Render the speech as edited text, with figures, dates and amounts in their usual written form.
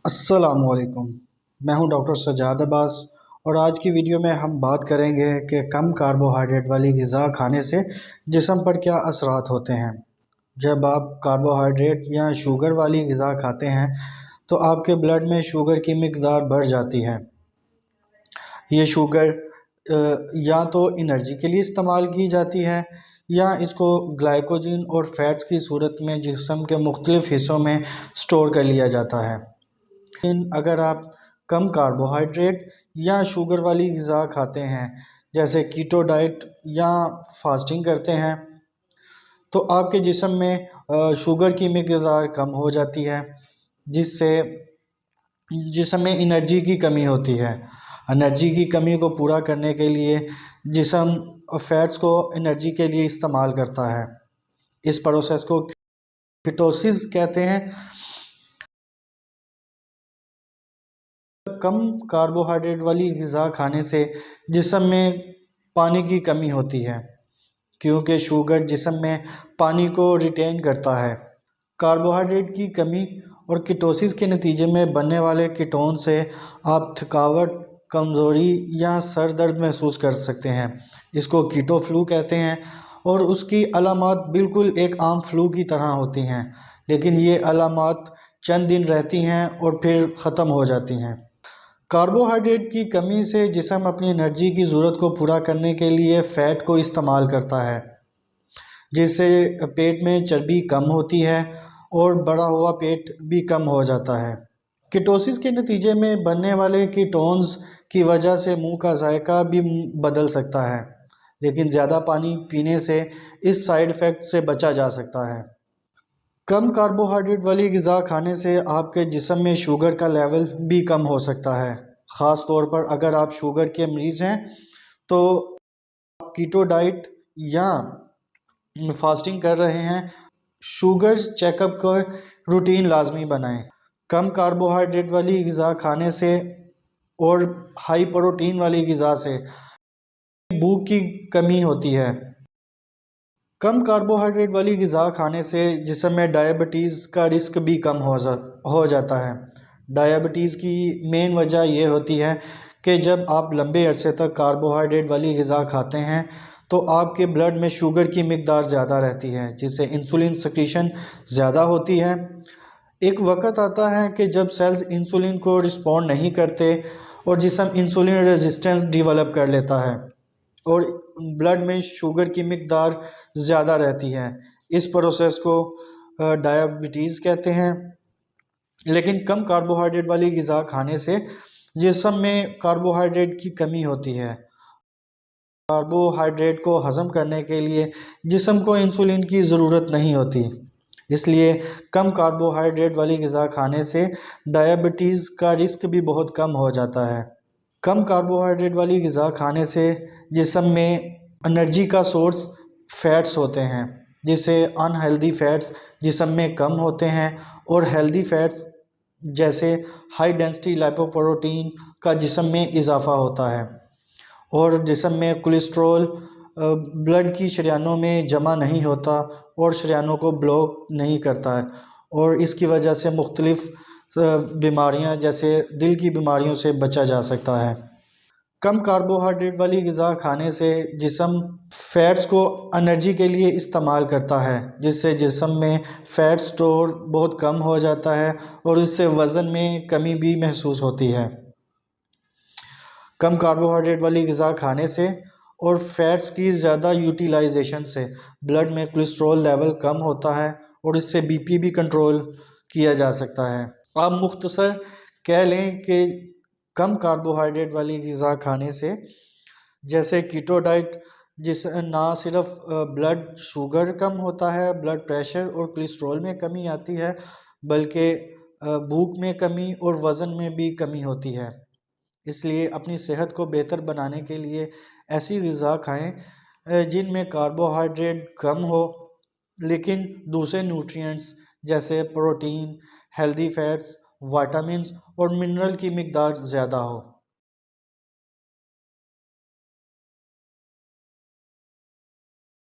السلام علیکم، میں ہوں ڈاکٹر سجاد عباس اور آج کی ویڈیو میں ہم بات کریں گے کہ کم کاربوہائیڈریٹ والی غذا کھانے سے جسم پر کیا اثرات ہوتے ہیں۔ جب آپ کاربوہائیڈریٹ یا شوگر والی غذا کھاتے ہیں تو آپ کے بلڈ میں شوگر کی مقدار بڑھ جاتی ہے۔ یہ شوگر یا تو انرجی کے لیے استعمال کی جاتی ہے یا اس کو گلائکوجن اور فیٹس کی صورت میں جسم کے مختلف حصوں میں سٹور کر لیا جاتا ہے۔ لیکن اگر آپ کم کاربوہائیڈریٹ یا شوگر والی غذا کھاتے ہیں جیسے کیٹو ڈائٹ یا فاسٹنگ کرتے ہیں تو آپ کے جسم میں شوگر کی مقدار کم ہو جاتی ہے، جس سے جسم میں انرجی کی کمی ہوتی ہے۔ انرجی کی کمی کو پورا کرنے کے لیے جسم فیٹس کو انرجی کے لیے استعمال کرتا ہے۔ اس پروسیس کو کیٹوسس کہتے ہیں۔ کم کاربوہائیڈریٹ والی غذا کھانے سے جسم میں پانی کی کمی ہوتی ہے، کیونکہ شوگر جسم میں پانی کو ریٹین کرتا ہے۔ کاربوہائیڈریٹ کی کمی اور کیٹوسس کے نتیجے میں بننے والے کیٹون سے آپ تھکاوٹ، کمزوری یا سر درد محسوس کر سکتے ہیں۔ اس کو کیٹو فلو کہتے ہیں اور اس کی علامات بالکل ایک عام فلو کی طرح ہوتی ہیں، لیکن یہ علامات چند دن رہتی ہیں اور پھر ختم ہو جاتی ہیں۔ کاربوہائیڈریٹ کی کمی سے جسم اپنی انرجی کی ضرورت کو پورا کرنے کے لیے فیٹ کو استعمال کرتا ہے، جس سے پیٹ میں چربی کم ہوتی ہے اور بڑا ہوا پیٹ بھی کم ہو جاتا ہے۔ کیٹوسس کے نتیجے میں بننے والے کیٹونز کی وجہ سے منہ کا ذائقہ بھی بدل سکتا ہے، لیکن زیادہ پانی پینے سے اس سائیڈ ایفیکٹ سے بچا جا سکتا ہے۔ کم کاربوہائیڈریٹ والی غذا کھانے سے آپ کے جسم میں شوگر کا لیول بھی کم ہو سکتا ہے، خاص طور پر اگر آپ شوگر کے مریض ہیں تو آپ کیٹو ڈائٹ یا فاسٹنگ کر رہے ہیں۔ شوگر چیک اپ کا روٹین لازمی بنائیں۔ کم کاربوہائیڈریٹ والی غذا کھانے سے اور ہائی پروٹین والی غذا سے بھوک کی کمی ہوتی ہے۔ کم کاربوہائیڈریٹ والی غذا کھانے سے جسم میں ڈائبٹیز کا رسک بھی کم ہو جاتا ہے۔ ڈائبٹیز کی مین وجہ یہ ہوتی ہے کہ جب آپ لمبے عرصے تک کاربوہائیڈریٹ والی غذا کھاتے ہیں تو آپ کے بلڈ میں شوگر کی مقدار زیادہ رہتی ہے، جس سے انسولین سیکریشن زیادہ ہوتی ہے۔ ایک وقت آتا ہے کہ جب سیلز انسولین کو رسپونڈ نہیں کرتے اور جسم انسولین ریزسٹنس ڈیولپ کر لیتا ہے اور بلڈ میں شوگر کی مقدار زیادہ رہتی ہے۔ اس پروسیس کو ڈائبٹیز کہتے ہیں۔ لیکن کم کاربوہائیڈریٹ والی غذا کھانے سے جسم میں کاربوہائیڈریٹ کی کمی ہوتی ہے۔ کاربوہائیڈریٹ کو ہضم کرنے کے لیے جسم کو انسولین کی ضرورت نہیں ہوتی، اس لیے کم کاربوہائیڈریٹ والی غذا کھانے سے ڈائبٹیز کا رسک بھی بہت کم ہو جاتا ہے۔ کم کاربوہائیڈریٹ والی غذا کھانے سے جسم میں انرجی کا سورس فیٹس ہوتے ہیں، جس سے ان ہیلدی فیٹس جسم میں کم ہوتے ہیں اور ہیلدی فیٹس جیسے ہائی ڈینسٹی لائپوپروٹین کا جسم میں اضافہ ہوتا ہے اور جسم میں کولیسٹرول بلڈ کی شریانوں میں جمع نہیں ہوتا اور شریانوں کو بلاک نہیں کرتا ہے اور اس کی وجہ سے مختلف بیماریاں جیسے دل کی بیماریوں سے بچا جا سکتا ہے۔ کم کاربوہائیڈریٹ والی غذا کھانے سے جسم فیٹس کو انرجی کے لیے استعمال کرتا ہے، جس سے جسم میں فیٹ سٹور بہت کم ہو جاتا ہے اور اس سے وزن میں کمی بھی محسوس ہوتی ہے۔ کم کاربوہائیڈریٹ والی غذا کھانے سے اور فیٹس کی زیادہ یوٹیلائزیشن سے بلڈ میں کولیسٹرول لیول کم ہوتا ہے اور اس سے بی پی بھی کنٹرول کیا جا سکتا ہے۔ آپ مختصر کہہ لیں کہ کم کاربوہائیڈریٹ والی غذا کھانے سے جیسے کیٹو ڈائٹ جس نہ صرف بلڈ شوگر کم ہوتا ہے، بلڈ پریشر اور کولیسٹرول میں کمی آتی ہے، بلکہ بھوک میں کمی اور وزن میں بھی کمی ہوتی ہے۔ اس لیے اپنی صحت کو بہتر بنانے کے لیے ایسی غذا کھائیں جن میں کاربوہائیڈریٹ کم ہو لیکن دوسرے نیوٹرینٹس جیسے پروٹین، ہیلدی فیٹس، وائٹامنز اور منرل کی مقدار زیادہ ہو۔